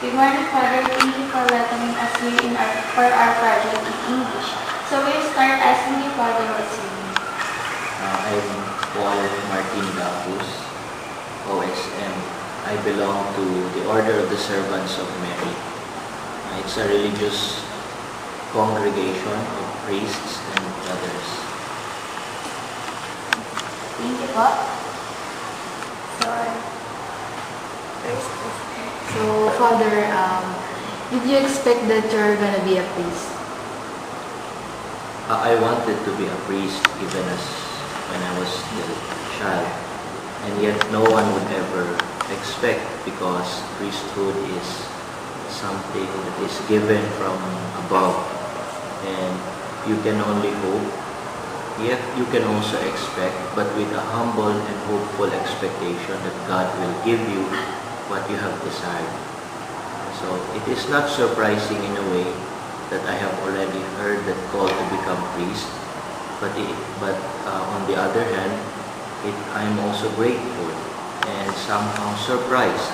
Good morning, Father. Thank you for welcoming us here for our project in English. So we'll start asking you, Father, what's your name? I'm Paul Martin Gapus, OSM. I belong to the Order of the Servants of Mary. It's a religious congregation of priests and brothers. Thank you po. So, Father, did you expect that you're gonna be a priest? I wanted to be a priest even as when I was still a child, and yet no one would ever expect, because priesthood is something that is given from above, and you can only hope, yet you can also expect, but with a humble and hopeful expectation that God will give you what you have desired. So it is not surprising in a way that I have already heard that call to become priest, but on the other hand, I'm also grateful and somehow surprised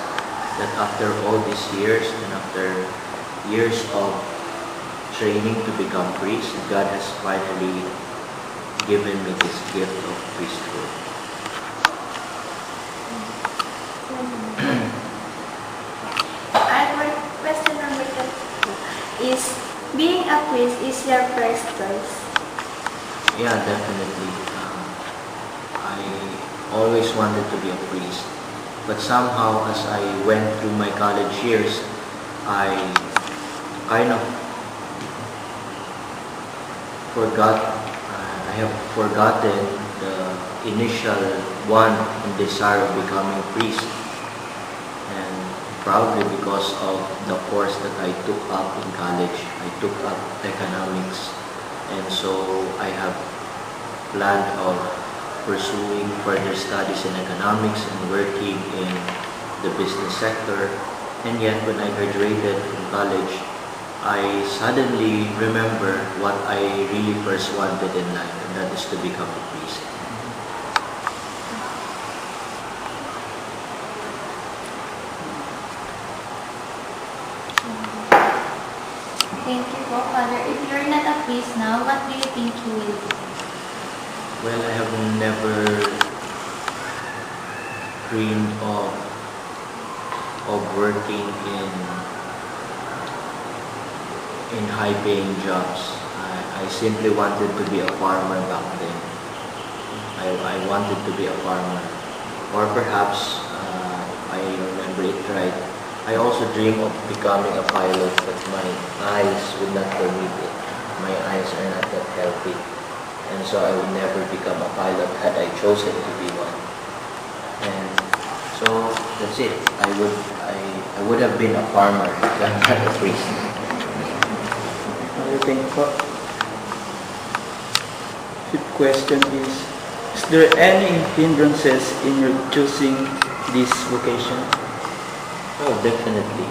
that after all these years and after years of training to become priest, God has finally given me this gift of priesthood. Our question number 2 is, being a priest is your first choice? Yeah, definitely. I always wanted to be a priest, but somehow as I went through my college years, I kind of I have forgotten the initial want and desire of becoming a priest, and probably because of the course that I took up in college. I took up economics, and so I have planned of pursuing further studies in economics and working in the business sector. And yet when I graduated from college, I suddenly remember what I really first wanted in life, and that is to become a priest. Thank you po, Father. If you're not a priest now, what do you think you will do? Well, I have never dreamed of working in high-paying jobs. I simply wanted to be a farmer back then. I wanted to be a farmer, or perhaps I remember it right. I also dream of becoming a pilot, but my eyes would not permit it. My eyes are not that healthy, and so I would never become a pilot had I chosen to be one. And so that's it. I would have been a farmer, not a priest. I think po. Fifth question is there any hindrances in your choosing this vocation? Oh, definitely.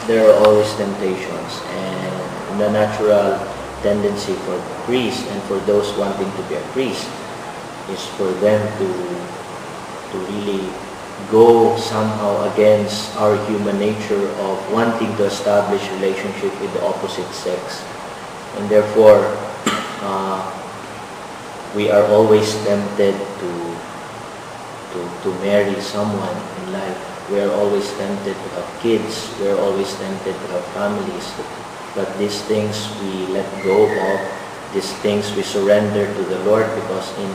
There are always temptations, and the natural tendency for priests and for those wanting to be a priest is for them to really go somehow against our human nature of wanting to establish relationship with the opposite sex. And therefore, we are always tempted to marry someone in life. We are always tempted to have kids. We are always tempted to have families. But these things we let go of. These things we surrender to the Lord, because in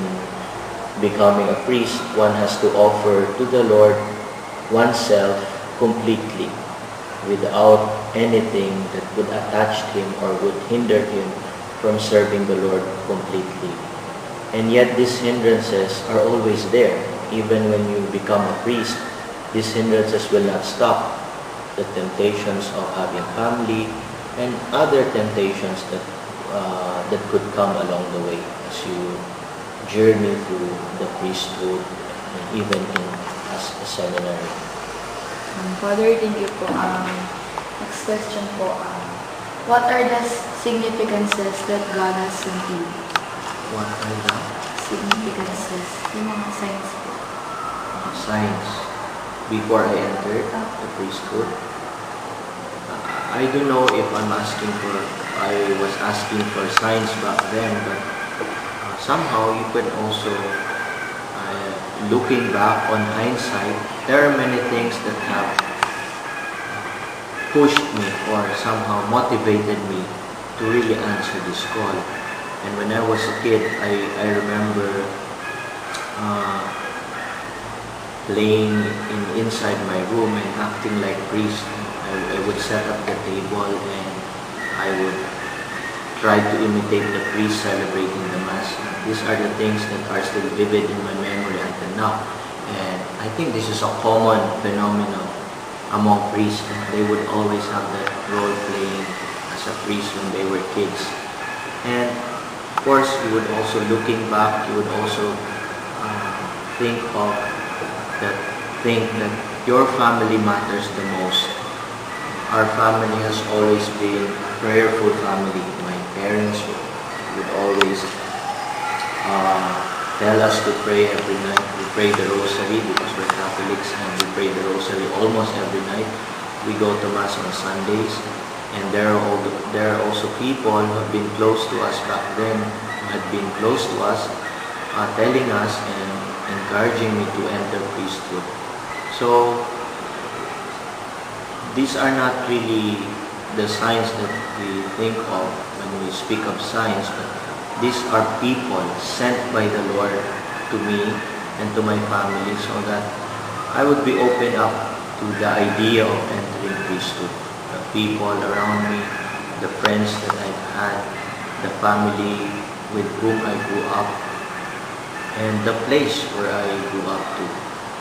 becoming a priest, one has to offer to the Lord oneself completely, without anything that would attach him or would hinder him from serving the Lord completely. And yet these hindrances are always there. Even when you become a priest, these hindrances will not stop. The temptations of having family and other temptations that could come along the way as you journey through the priesthood, and even as a seminary. Father, thank you po. Next question po. What are the significances that God has sent you? What are the Significances. Yung mga signs po. signs before I entered the priesthood? I don't know if I was asking for signs back then, but somehow you could also, looking back on hindsight, there are many things that have pushed me or somehow motivated me to really answer this call. And when I was a kid, I remember playing inside my room and acting like priest. I would set up the table and I would try to imitate the priest celebrating the Mass. These are the things that are still vivid in my memory until now. And I think this is a common phenomenon among priests. They would always have that role playing as a priest when they were kids. And of course, you would also, looking back, you would also think that your family matters the most. Our family has always been a prayerful family. My parents would always tell us to pray every night. We pray the rosary because we're Catholics and we pray the rosary almost every night. We go to Mass on Sundays, and there are also people who have been close to us back then, who had been close to us, telling us and encouraging me to enter priesthood. So these are not really the signs that we think of when we speak of signs, but these are people sent by the Lord to me and to my family so that I would be open up to the idea of entering priesthood. The people around me, the friends that I've had, the family with whom I grew up, and the place where I grew up to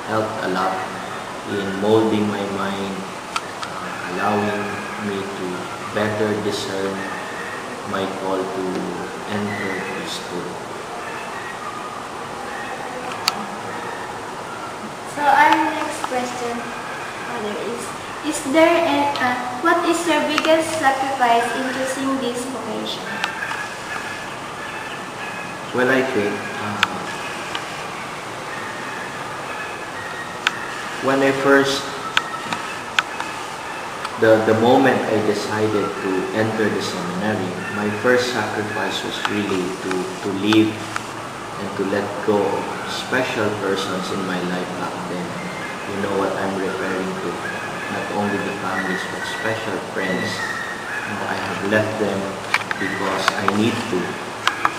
helped a lot in molding my mind, allowing me to better discern my call to enter priesthood. So our next question, Father, is there what is your biggest sacrifice in choosing this vocation? Well, I think when I first, the moment I decided to enter the seminary, my first sacrifice was really to leave and to let go of special persons in my life back then. You know what I'm referring to. Not only the families, but special friends. I have left them because I need to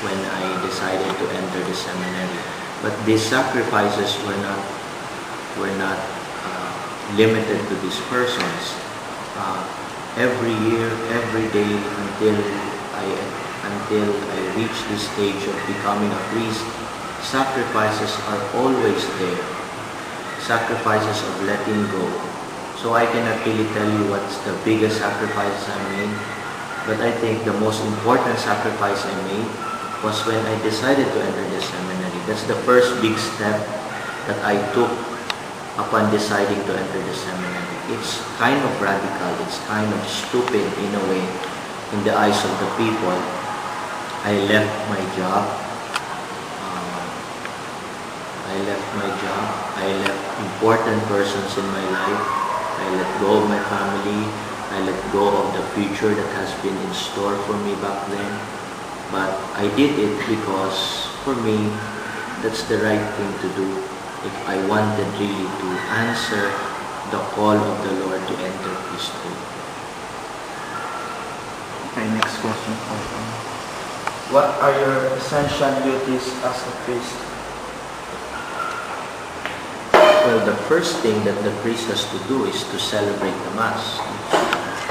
when I decided to enter the seminary. But these sacrifices were not limited to these persons. Every year, every day, until I reach this stage of becoming a priest, sacrifices are always there. Sacrifices of letting go. So I cannot really tell you what's the biggest sacrifice I made, but I think the most important sacrifice I made was when I decided to enter the seminary. That's the first big step that I took upon deciding to enter the seminary. It's kind of radical, it's kind of stupid in a way in the eyes of the people. I left my job. I left important persons in my life. I let go of my family. I let go of the future that has been in store for me back then. But I did it because for me, that's the right thing to do if I wanted really to answer the call of the Lord to enter priesthood. Okay, next question. What are your essential duties as a priest? Well, the first thing that the priest has to do is to celebrate the Mass.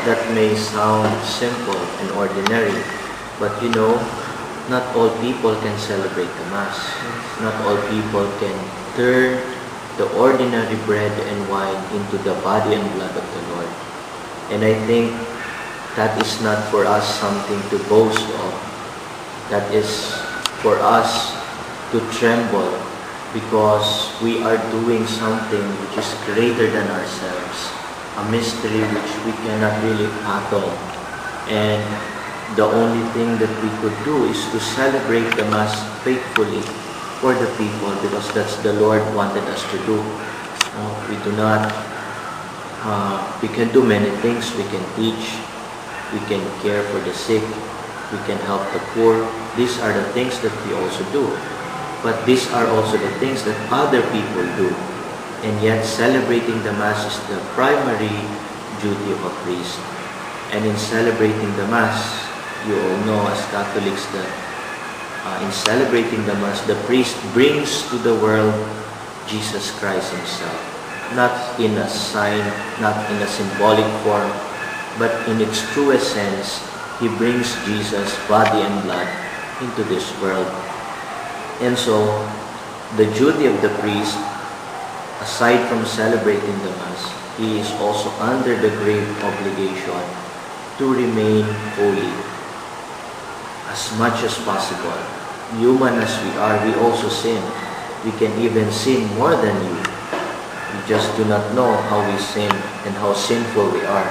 That may sound simple and ordinary, but you know, not all people can celebrate the Mass. Not all people can turn the ordinary bread and wine into the body and blood of the Lord. And I think that is not for us something to boast of. That is for us to tremble because we are doing something which is greater than ourselves, a mystery which we cannot really fathom. And the only thing that we could do is to celebrate the Mass faithfully for the people, because that's the Lord wanted us to do. We do not, we can do many things. We can teach, we can care for the sick, we can help the poor. These are the things that we also do. But these are also the things that other people do. And yet celebrating the Mass is the primary duty of a priest. And in celebrating the Mass, you all know as Catholics that in celebrating the Mass, the priest brings to the world Jesus Christ Himself. Not in a sign, not in a symbolic form, but in its truest sense, He brings Jesus' body and blood into this world. And so, the duty of the priest, aside from celebrating the Mass, he is also under the grave obligation to remain holy as much as possible. Human as we are, we also sin. We can even sin more than you. We just do not know how we sin and how sinful we are.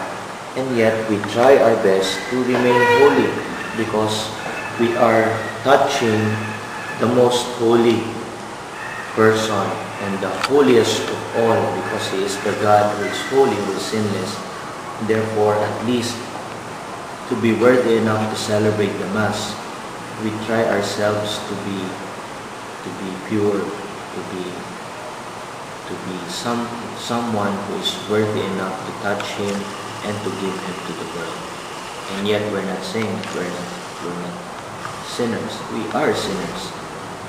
And yet, we try our best to remain holy because we are touching the most holy person and the holiest of all, because He is the God who is holy, who is sinless. Therefore, at least to be worthy enough to celebrate the Mass, we try ourselves to be pure, to be someone who is worthy enough to touch Him and to give Him to the world. And yet we're not saints, we're not sinners. We are sinners.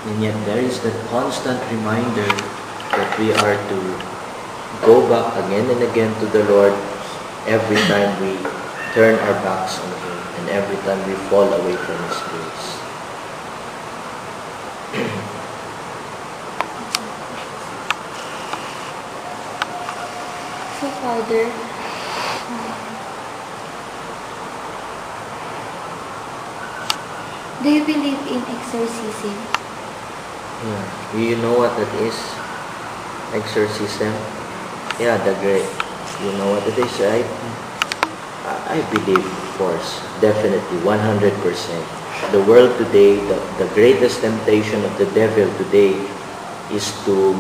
And yet there is that constant reminder that we are to go back again and again to the Lord every time we turn our backs on Him and every time we fall away from His grace. So, Father, do you believe in exorcism? Yeah. Do you know what that is? Exorcism? Yeah, the great. You know what it is, right? I believe, of course, definitely, 100%. The world today, the greatest temptation of the devil today is to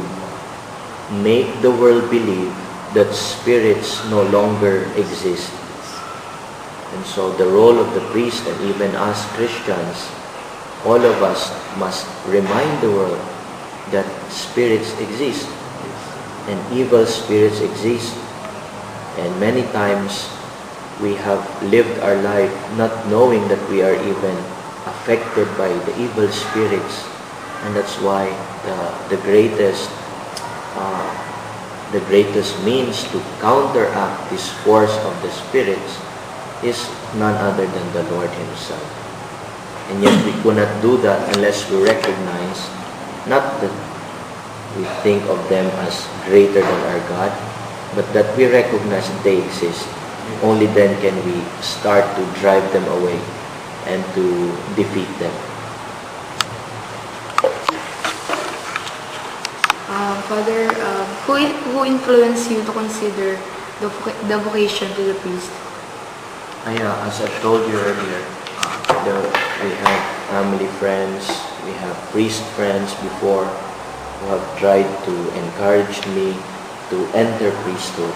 make the world believe that spirits no longer exist. And so the role of the priest and even us Christians, all of us must remind the world that spirits exist and evil spirits exist. And many times we have lived our life not knowing that we are even affected by the evil spirits. And that's why the greatest means to counteract this force of the spirits is none other than the Lord Himself. And yet we cannot do that unless we recognize, not that we think of them as greater than our God, but that we recognize they exist. Only then can we start to drive them away and to defeat them. Father, who influenced you to consider the vocation to the priest? As I told you earlier, we have family friends, we have priest friends before who have tried to encourage me to enter priesthood.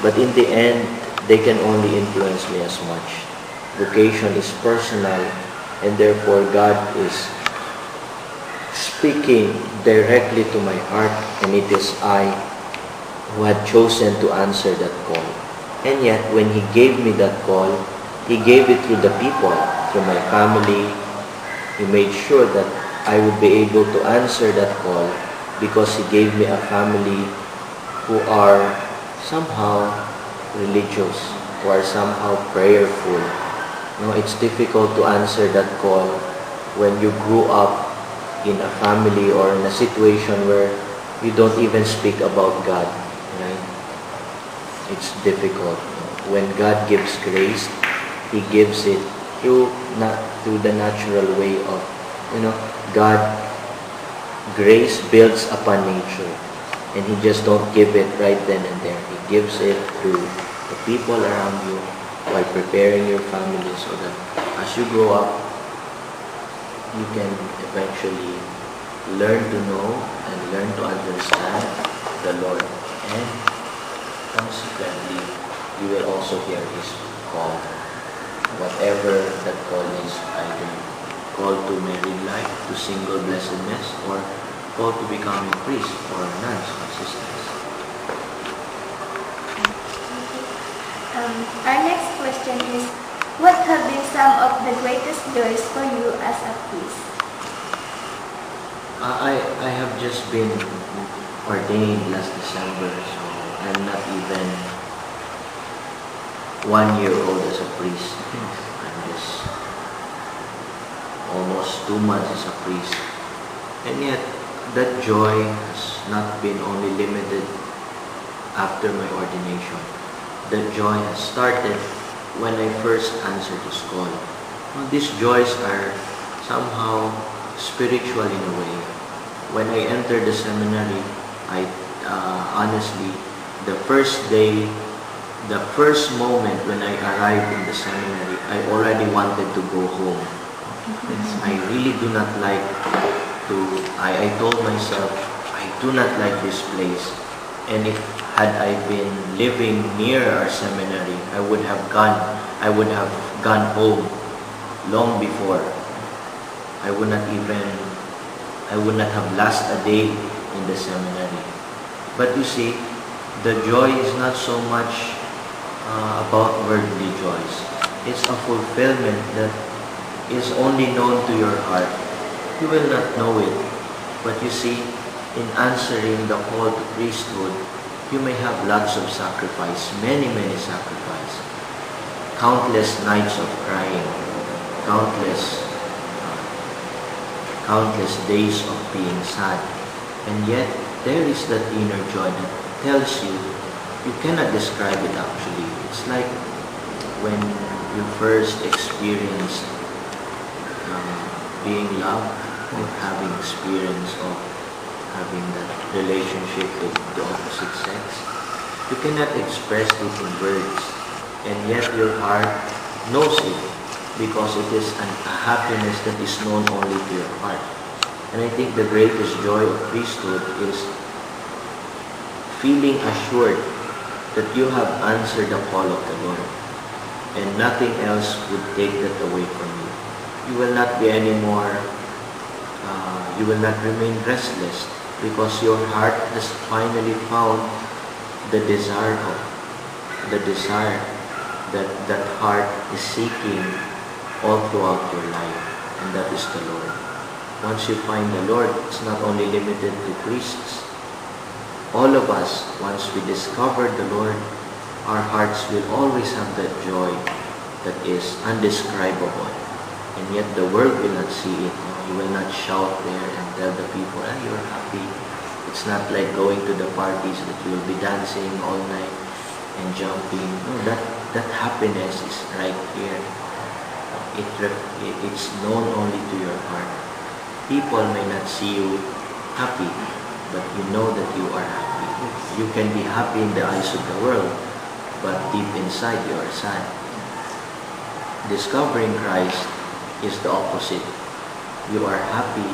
But in the end, they can only influence me as much. Vocation is personal, and therefore God is speaking directly to my heart, and it is I who had chosen to answer that call. And yet, when He gave me that call, He gave it through the people, through my family. He made sure that I would be able to answer that call because He gave me a family who are somehow religious, who are somehow prayerful. It's difficult to answer that call when you grew up in a family or in a situation where you don't even speak about God, right? It's difficult. When God gives grace, He gives it through the natural way of, God, grace builds upon nature, and He just don't give it right then and there. He gives it through the people around you by preparing your family so that as you grow up, you can eventually learn to know and learn to understand the Lord, and consequently, you will also hear His call. whatever that call is, either call to married life, to single blessedness, or call to becoming priest or nuns or sisters. Our next question is, what have been some of the greatest joys for you as a priest? I have just been ordained last December, so I'm not even 1 year old as a priest. I'm just almost 2 months as a priest. And yet, that joy has not been only limited after my ordination. That joy has started when I first answered this call. Well, these joys are somehow spiritual in a way. When I entered the seminary, I honestly, the first day, the first moment when I arrived in the seminary, I already wanted to go home. I really do not like to, I told myself, I do not like this place. And if had I been living near our seminary, I would have gone home long before. I would not have lasted a day in the seminary. But you see, the joy is not so much about worldly joys. It's a fulfillment that is only known to your heart. You will not know it. But you see, in answering the call to priesthood, you may have lots of sacrifice, many sacrifice. Countless nights of crying, countless days of being sad. And yet, there is that inner joy that tells you, you cannot describe it actually. It's like when you first experienced being loved, or having experience of having that relationship with the opposite sex. You cannot express it in words, and yet your heart knows it, because it is a happiness that is known only to your heart. And I think the greatest joy of priesthood is feeling assured that you have answered the call of the Lord, and nothing else would take that away from you. You will not be anymore, you will not remain restless, because your heart has finally found the desire that heart is seeking all throughout your life, and that is the Lord. Once you find the Lord, it's not only limited to priests. All of us, once we discover the Lord, our hearts will always have that joy that is undescribable. And yet the world will not see it. You will not shout there and tell the people, you're happy. It's not like going to the parties that you will be dancing all night and jumping. No, that happiness is right here. It's known only to your heart. People may not see you happy, but you know that you are happy. You can be happy in the eyes of the world, but deep inside you are sad. Discovering Christ is the opposite. You are happy.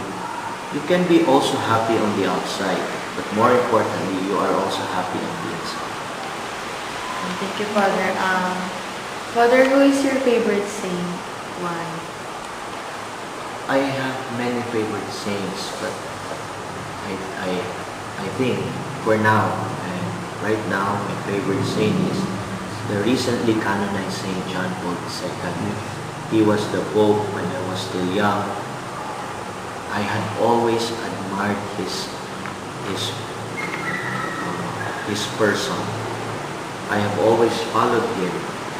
You can be also happy on the outside, but more importantly, you are also happy on the inside. Thank you, Father. Father, who is your favorite saint? Why? I have many favorite saints, but I think for now, and right now, my favorite saint is the recently canonized Saint John Paul II. He was the Pope when I was still young. I had always admired his person. I have always followed him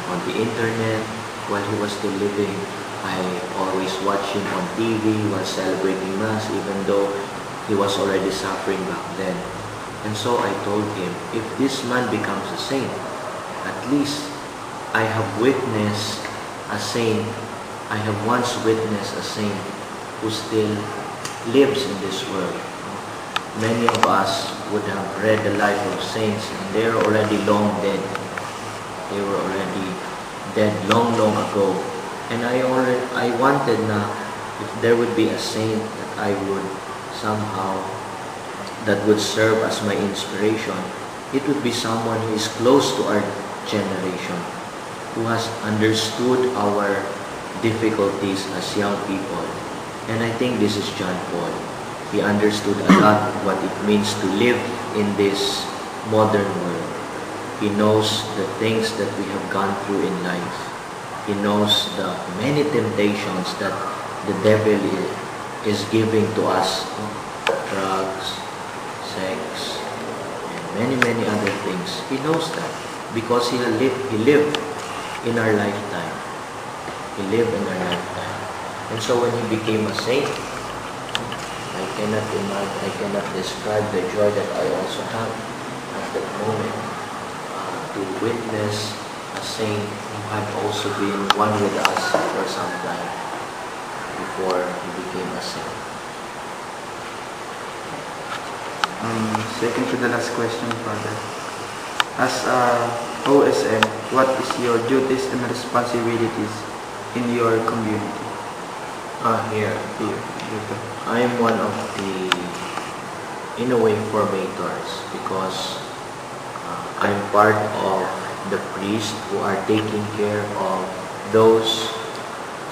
on the internet while he was still living. I always watched him on TV while celebrating Mass, even though he was already suffering back then. And so I told him, if this man becomes a saint, at least I have witnessed a saint. I have once witnessed a saint who still lives in this world. Many of us would have read the life of saints, and they are already long dead. They were already dead long ago. And I wanted na if there would be a saint that I would somehow, that would serve as my inspiration, it would be someone who is close to our generation. who has understood our difficulties as young people. And I think this is John Paul. He understood a lot what it means to live in this modern world. He knows the things that we have gone through in life. He knows the many temptations that the devil is giving to us. Drugs, sex, and many other things. He knows that because he lived in our lifetime. He lived in our lifetime. And so when he became a saint, I cannot imagine, I cannot describe the joy that I also have at that moment to witness a saint who had also been one with us for some time before he became a saint. Second to the last question, Father. As a OSM, what is your duties and responsibilities in your community? Here. Dito. I am one of the, in a way, formators because I'm part of the priests who are taking care of those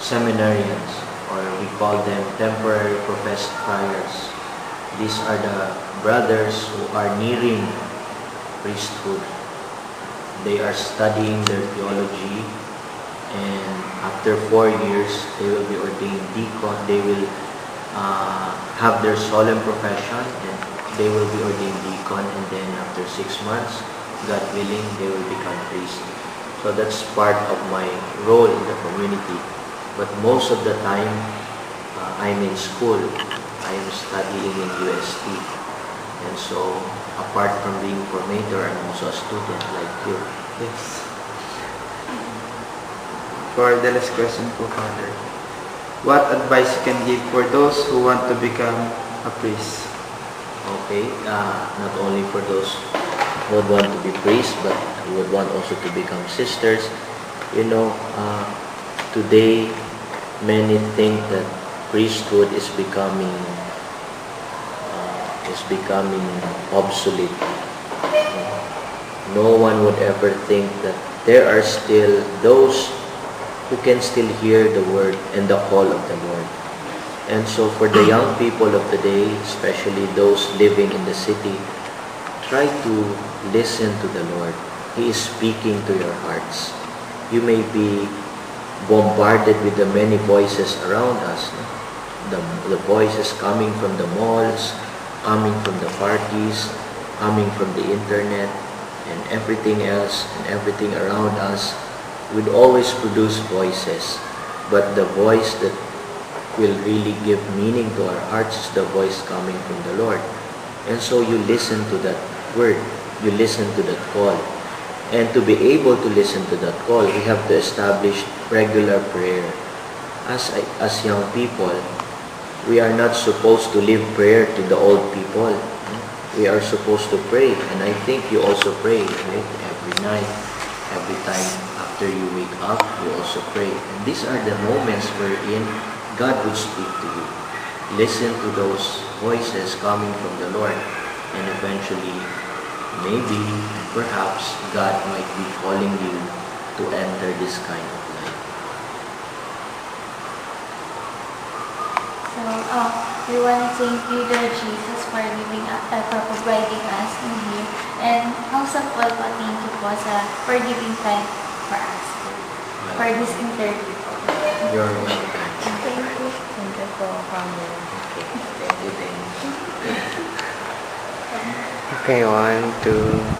seminarians, or we call them temporary professed friars. These are the brothers who are nearing priesthood. They are studying their theology, and after 4 years, they will be ordained deacon. They will have their solemn profession, and they will be ordained deacon, and then after 6 months, God willing, they will become priest. So that's part of my role in the community. But most of the time, I'm in school. I am studying in UST. And so, apart from being formator, I'm also a student like you. Yes. For the last question po, Father. What advice you can give for those who want to become a priest? Okay, not only for those who would want to be priests, but who would want also to become sisters. You know, today, many think that priesthood is becoming obsolete. No one would ever think that there are still those who can still hear the word and the call of the Lord. And so for the young people of today, especially those living in the city, try to listen to the Lord. He is speaking to your hearts. You may be bombarded with the many voices around us. The voices coming from the malls, coming from the parties, coming from the internet, and everything else and everything around us would always produce voices. But the voice that will really give meaning to our hearts is the voice coming from the Lord. And so you listen to that word, you listen to that call. And to be able to listen to that call, we have to establish regular prayer. As young people, we are not supposed to leave prayer to the old people. We are supposed to pray. And I think you also pray, right? Every night, every time after you wake up, you also pray. And these are the moments wherein God would speak to you. Listen to those voices coming from the Lord. And eventually, maybe, perhaps, God might be calling you to enter this kind of life. So, we want to thank you, Lord Jesus, for for providing us in here. And also po, thank you po for giving time for us for this interview. You're welcome. Thank you. Thank you po, Father. Okay. Thank you. Okay, 1, 2.